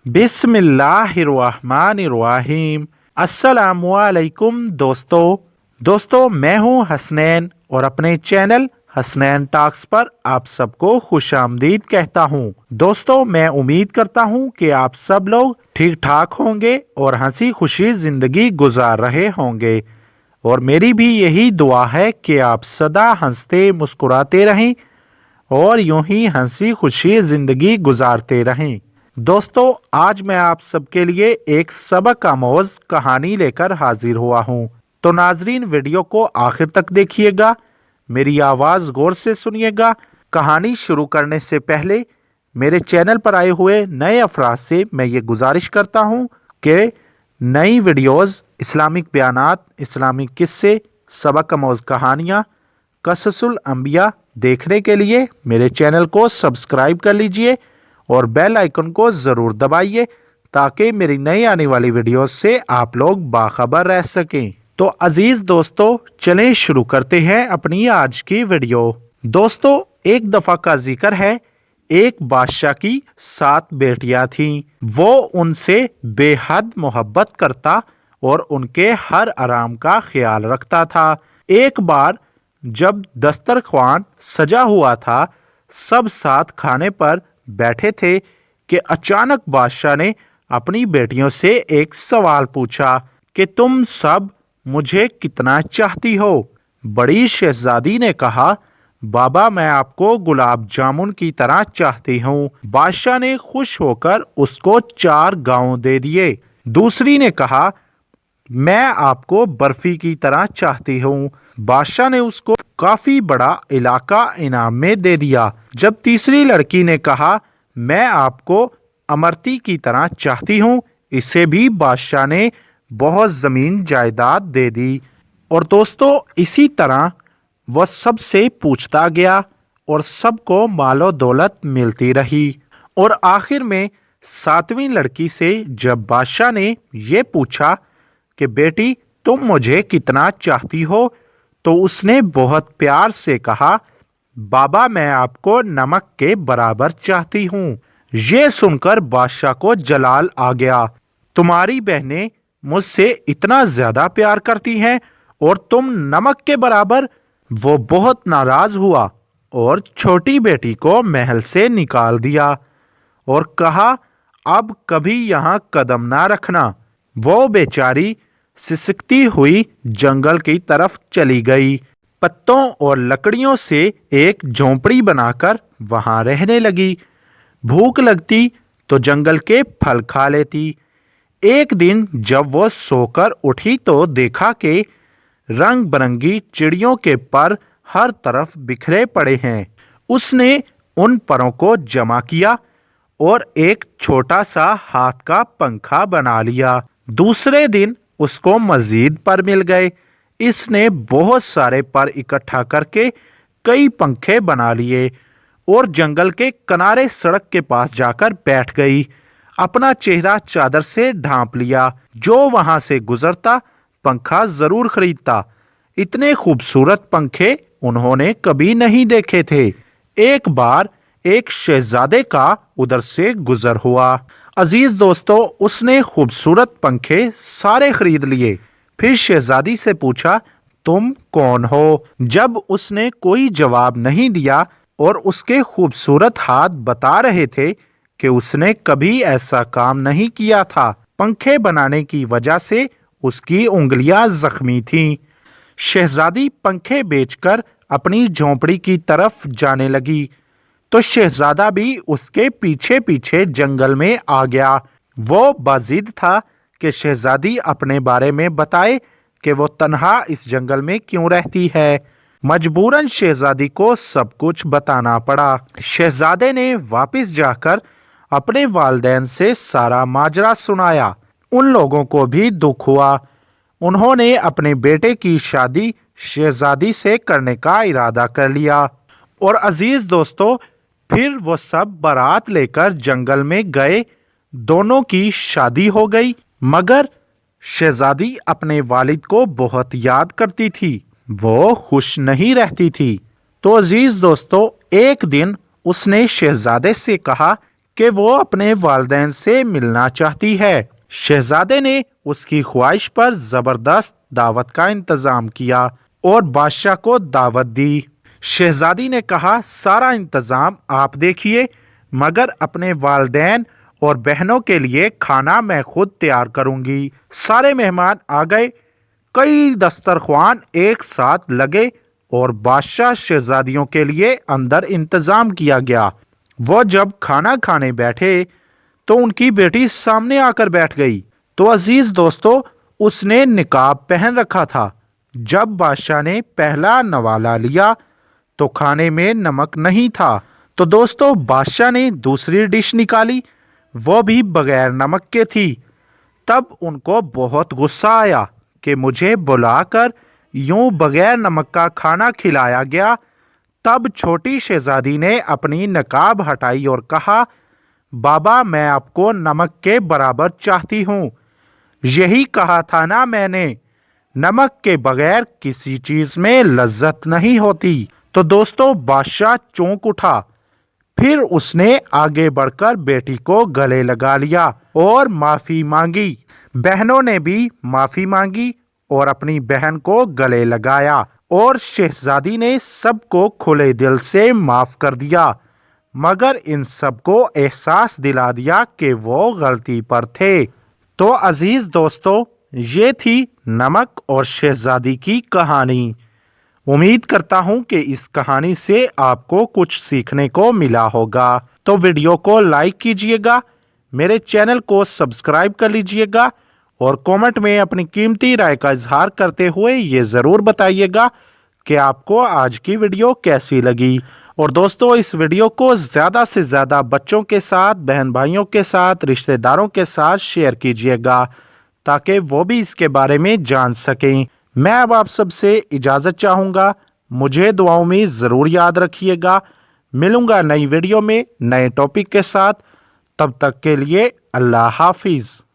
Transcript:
बिस्मिल्लाहिर्रहमानिर्रहीम। अस्सलामुअलैकुम दोस्तों, मैं हूं हसनैन और अपने चैनल हसनैन टॉक्स पर आप सबको खुशामदीद कहता हूं। दोस्तों, मैं उम्मीद करता हूं कि आप सब लोग ठीक ठाक होंगे और हंसी खुशी जिंदगी गुजार रहे होंगे और मेरी भी यही दुआ है कि आप सदा हंसते मुस्कुराते रहें और यूं ही हंसी खुशी जिंदगी गुजारते रहें। दोस्तों, आज मैं आप सबके लिए एक सबक आमोज कहानी लेकर हाजिर हुआ हूं, तो नाजरीन वीडियो को आखिर तक देखिएगा, मेरी आवाज़ गौर से सुनिएगा। कहानी शुरू करने से पहले मेरे चैनल पर आए हुए नए अफराद से मैं ये गुजारिश करता हूं कि नई वीडियोस, इस्लामिक बयानात, इस्लामिक किस्से, सबक आमोज कहानियाँ, कससुल अंबिया देखने के लिए मेरे चैनल को सब्सक्राइब कर लीजिए और बेल आइकन को ज़रूर दबाइए ताकि मेरी नई आने वाली वीडियोस से आप लोग बाखबर रह सकें। तो अजीज दोस्तों, चलें शुरू करते हैं अपनी आज की वीडियो। दोस्तों, एक दफ़ा का जिक्र है, एक बादशाह की 7 बेटियां थीं। वो उनसे बेहद मोहब्बत करता और उनके हर आराम का ख्याल रखता था। एक बार जब दस्तरख्वान सजा हुआ था, सब साथ खाने पर बैठे थे कि अचानक बादशाह ने अपनी बेटियों से एक सवाल पूछा कि तुम सब मुझे कितना चाहती हो। बड़ी शहजादी ने कहा, बाबा मैं आपको गुलाब जामुन की तरह चाहती हूँ। बादशाह ने खुश होकर उसको 4 गांव दे दिए। दूसरी ने कहा, मैं आपको बर्फी की तरह चाहती हूँ। बादशाह ने उसको काफी बड़ा इलाका इनाम में दे दिया। जब तीसरी लड़की ने कहा, मैं आपको अमरती की तरह चाहती हूँ, इसे भी बादशाह ने बहुत जमीन जायदाद दे दी। और दोस्तों, इसी तरह वह सबसे पूछता गया और सबको मालो दौलत मिलती रही। और आखिर में 7वीं लड़की से जब बादशाह ने ये पूछा कि बेटी तुम मुझे कितना चाहती हो, तो उसने बहुत प्यार से कहा, बाबा मैं आपको नमक के बराबर चाहती हूँ। ये सुनकर बादशाह को जलाल आ गया। तुम्हारी बहनें मुझसे इतना ज्यादा प्यार करती हैं और तुम नमक के बराबर। वो बहुत नाराज हुआ और छोटी बेटी को महल से निकाल दिया और कहा, अब कभी यहाँ कदम ना रखना। वो बेचारी सिसकती हुई जंगल की तरफ चली गई। पत्तों और लकड़ियों से एक झोंपड़ी बनाकर वहां रहने लगी। भूख लगती तो जंगल के फल खा लेती। एक दिन जब वो सोकर उठी तो देखा कि रंग बरंगी चिड़ियों के पर हर तरफ बिखरे पड़े हैं। उसने उन परों को जमा किया और एक छोटा सा हाथ का पंखा बना लिया। दूसरे दिन उसको मजीद पर मिल गए। इसने बहुत सारे पर इकट्ठा करके कई पंखे बना लिए और जंगल के किनारे सड़क के पास जाकर बैठ गई। अपना चेहरा चादर से ढांप लिया। जो वहां से गुजरता पंखा जरूर खरीदता। इतने खूबसूरत पंखे उन्होंने कभी नहीं देखे थे। एक बार एक शहजादे का उधर से गुजर हुआ। अजीज दोस्तों, उसने खूबसूरत पंखे सारे खरीद लिए। फिर शहजादी से पूछा, तुम कौन हो? जब उसने कोई जवाब नहीं दिया और उसके खूबसूरत हाथ बता रहे थे कि उसने कभी ऐसा काम नहीं किया था। पंखे बनाने की वजह से उसकी उंगलियां जख्मी थीं। शहजादी पंखे बेचकर अपनी झोंपड़ी की तरफ जाने लगी तो शहजादा भी उसके पीछे पीछे जंगल में आ गया। वो बाजिद था कि शहजादी अपने बारे में बताए कि वो तन्हा इस जंगल में क्यों रहती है। मजबूरन शहजादी को सब कुछ बताना पड़ा। शहजादे ने वापस जाकर अपने वालिदैन से सारा माजरा सुनाया। उन लोगों को भी दुख हुआ। उन्होंने अपने बेटे की शादी शहजादी से करने का इरादा कर लिया। और अजीज दोस्तों, फिर वो सब बारात लेकर जंगल में गए। दोनों की शादी हो गई, मगर शहजादी अपने वालिद को बहुत याद करती थी। वो खुश नहीं रहती थी। तो अजीज दोस्तों, एक दिन उसने शहजादे से कहा کہ وہ اپنے والدین سے ملنا چاہتی ہے۔ شہزادے نے اس کی خواہش پر زبردست دعوت کا انتظام کیا اور بادشاہ کو دعوت دی۔ شہزادی نے کہا سارا انتظام آپ دیکھیے، مگر اپنے والدین اور بہنوں کے لیے کھانا میں خود تیار کروں گی۔ سارے مہمان آ گئے، کئی دسترخوان ایک ساتھ لگے اور بادشاہ شہزادیوں کے لیے اندر انتظام کیا گیا۔ وہ جب کھانا کھانے بیٹھے تو ان کی بیٹی سامنے آ کر بیٹھ گئی۔ تو عزیز دوستو، اس نے نقاب پہن رکھا تھا۔ جب بادشاہ نے پہلا نوالا لیا تو کھانے میں نمک نہیں تھا۔ تو دوستو، بادشاہ نے دوسری ڈش نکالی، وہ بھی بغیر نمک کے تھی۔ تب ان کو بہت غصہ آیا کہ مجھے بلا کر یوں بغیر نمک کا کھانا کھلایا گیا۔ تب چھوٹی شہزادی نے اپنی نقاب ہٹائی اور کہا، بابا میں آپ کو نمک کے برابر چاہتی ہوں، یہی کہا تھا نا میں نے، نمک کے بغیر کسی چیز میں لذت نہیں ہوتی۔ تو دوستو، بادشاہ چونک اٹھا، پھر اس نے آگے بڑھ کر بیٹی کو گلے لگا لیا اور معافی مانگی۔ بہنوں نے بھی معافی مانگی اور اپنی بہن کو گلے لگایا، اور شہزادی نے سب کو کھلے دل سے معاف کر دیا، مگر ان سب کو احساس دلا دیا کہ وہ غلطی پر تھے۔ تو عزیز دوستو، یہ تھی نمک اور شہزادی کی کہانی۔ امید کرتا ہوں کہ اس کہانی سے آپ کو کچھ سیکھنے کو ملا ہوگا۔ تو ویڈیو کو لائک کیجئے گا، میرے چینل کو سبسکرائب کر لیجئے گا، اور کومنٹ میں اپنی قیمتی رائے کا اظہار کرتے ہوئے یہ ضرور بتائیے گا کہ آپ کو آج کی ویڈیو کیسی لگی۔ اور دوستو، اس ویڈیو کو زیادہ سے زیادہ بچوں کے ساتھ، بہن بھائیوں کے ساتھ، رشتہ داروں کے ساتھ شیئر کیجئے گا تاکہ وہ بھی اس کے بارے میں جان سکیں۔ میں اب آپ سب سے اجازت چاہوں گا، مجھے دعاؤں میں ضرور یاد رکھیے گا۔ ملوں گا نئی ویڈیو میں نئے ٹاپک کے ساتھ، تب تک کے لیے اللہ حافظ۔